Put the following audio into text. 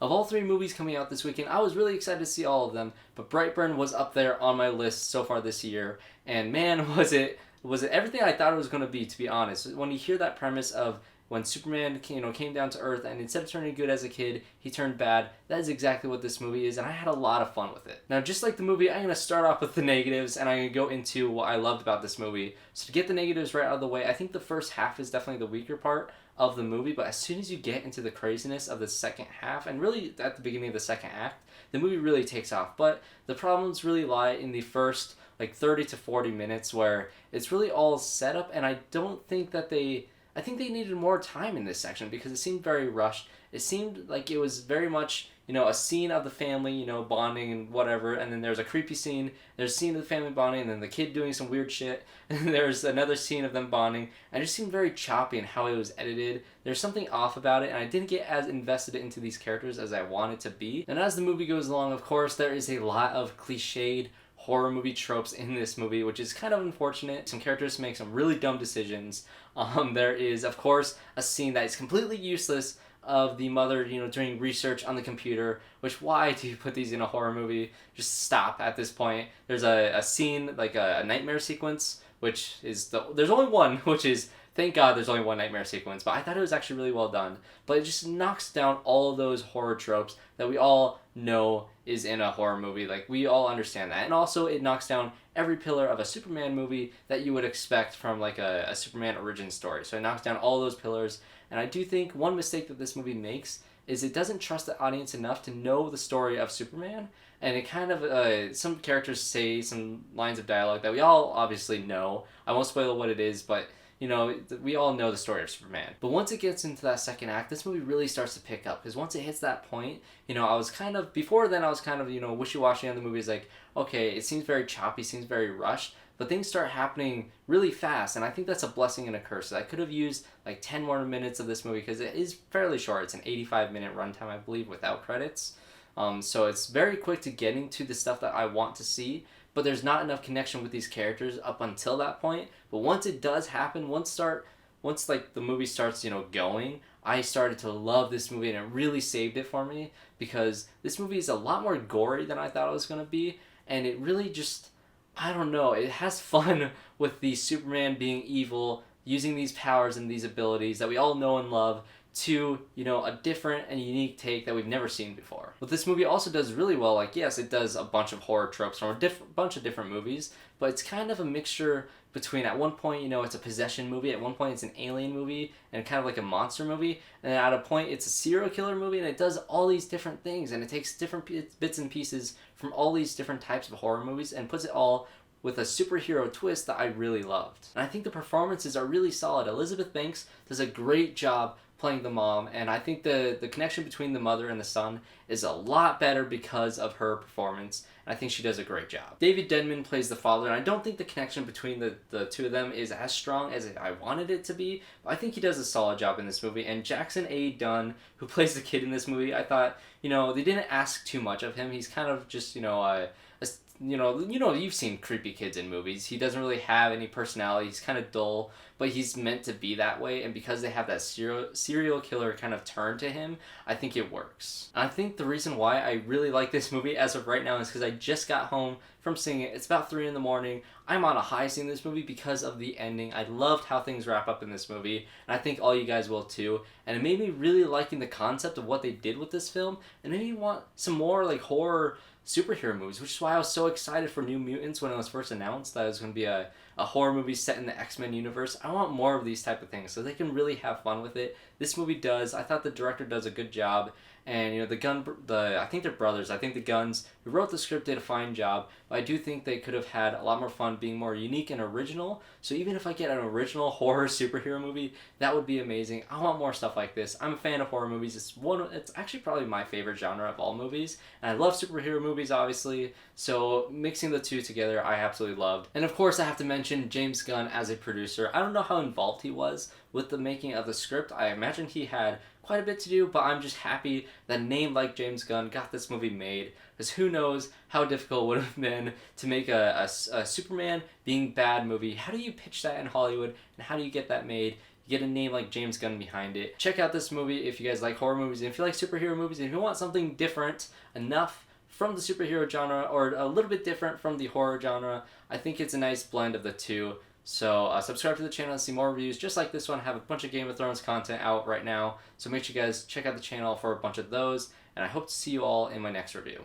Of all 3 movies coming out this weekend, I was really excited to see all of them, but Brightburn was up there on my list so far this year, and man, was it everything I thought it was going to be, to be honest. When you hear that premise of when Superman came down to Earth and instead of turning good as a kid, he turned bad, that is exactly what this movie is, and I had a lot of fun with it. Now, just like the movie, I'm going to start off with the negatives, and I'm going to go into what I loved about this movie. So to get the negatives right out of the way, I think the first half is definitely the weaker part of the movie, but as soon as you get into the craziness of the second half, and really at the beginning of the second act, the movie really takes off. But the problems really lie in the first 30 to 40 minutes where it's really all set up, and I think they needed more time in this section because it seemed very rushed. It seemed like it was very much, a scene of the family, bonding and whatever, and then there's a creepy scene, there's a scene of the family bonding, and then the kid doing some weird shit, and there's another scene of them bonding, and it just seemed very choppy in how it was edited. There's something off about it, and I didn't get as invested into these characters as I wanted to be. And as the movie goes along, of course, there is a lot of cliched horror movie tropes in this movie, which is kind of unfortunate. Some characters make some really dumb decisions. There is, of course, a scene that is completely useless of the mother, doing research on the computer, which, why do you put these in a horror movie? Just stop at this point. There's a scene, like a nightmare sequence, which is, there's only one, which is, thank God there's only one nightmare sequence, but I thought it was actually really well done. But it just knocks down all of those horror tropes that we all know is in a horror movie. We all understand that. And also it knocks down every pillar of a Superman movie that you would expect from a Superman origin story. So it knocks down all those pillars. And I do think one mistake that this movie makes is it doesn't trust the audience enough to know the story of Superman. And it kind of, some characters say some lines of dialogue that we all obviously know. I won't spoil what it is, but we all know the story of Superman. But once it gets into that second act, this movie really starts to pick up. Because once it hits that point, before then I was kind of, wishy-washy on the movie. It's like, okay, it seems very choppy, seems very rushed. But things start happening really fast. And I think that's a blessing and a curse. I could have used 10 more minutes of this movie because it is fairly short. It's an 85-minute runtime, I believe, without credits. So it's very quick to getting to the stuff that I want to see. But there's not enough connection with these characters up until that point. But once it does happen, once the movie starts, going, I started to love this movie, and it really saved it for me because this movie is a lot more gory than I thought it was going to be, and it really just, I don't know, it has fun with the Superman being evil, using these powers and these abilities that we all know and love to, a different and unique take that we've never seen before. What this movie also does really well, yes, it does a bunch of horror tropes from a bunch of different movies, but it's kind of a mixture between, at one point, it's a possession movie, at one point it's an alien movie, and kind of like a monster movie, and then at a point it's a serial killer movie, and it does all these different things, and it takes different bits and pieces from all these different types of horror movies and puts it all with a superhero twist that I really loved. And I think the performances are really solid. Elizabeth Banks does a great job playing the mom, and I think the connection between the mother and the son is a lot better because of her performance, and I think she does a great job. David Denman plays the father, and I don't think the connection between the two of them is as strong as I wanted it to be, but I think he does a solid job in this movie. And Jackson A. Dunn, who plays the kid in this movie, I thought, they didn't ask too much of him. He's kind of just, you've seen creepy kids in movies. He doesn't really have any personality. He's kind of dull, but he's meant to be that way. And because they have that serial killer kind of turn to him, I think it works. And I think the reason why I really like this movie as of right now is because I just got home from seeing it. It's about 3 a.m. I'm on a high seeing this movie because of the ending. I loved how things wrap up in this movie, and I think all you guys will too. And it made me really liking the concept of what they did with this film, and made me want some more horror superhero movies, which is why I was so excited for New Mutants when it was first announced that it was going to be a horror movie set in the X-Men universe. I want more of these type of things so they can really have fun with it. This movie does. I thought the director does a good job, and I think they're brothers. I think the Gunns who wrote the script did a fine job, but I do think they could have had a lot more fun being more unique and original. So even if I get an original horror superhero movie, that would be amazing. I want more stuff like this. I'm a fan of horror movies. It's actually probably my favorite genre of all movies, and I love superhero movies, obviously. So mixing the two together, I absolutely loved. And of course, I have to mention James Gunn as a producer. I don't know how involved he was with the making of the script. I imagine he had quite a bit to do, but I'm just happy that a name like James Gunn got this movie made, because who knows how difficult it would have been to make a Superman being bad movie. How do you pitch that in Hollywood, and how do you get that made? You get a name like James Gunn behind it. Check out this movie if you guys like horror movies, and if you like superhero movies, and if you want something different enough from the superhero genre or a little bit different from the horror genre. I think it's a nice blend of the two. So subscribe to the channel and see more reviews just like this one. I have a bunch of Game of Thrones content out right now, so make sure you guys check out the channel for a bunch of those, and I hope to see you all in my next review.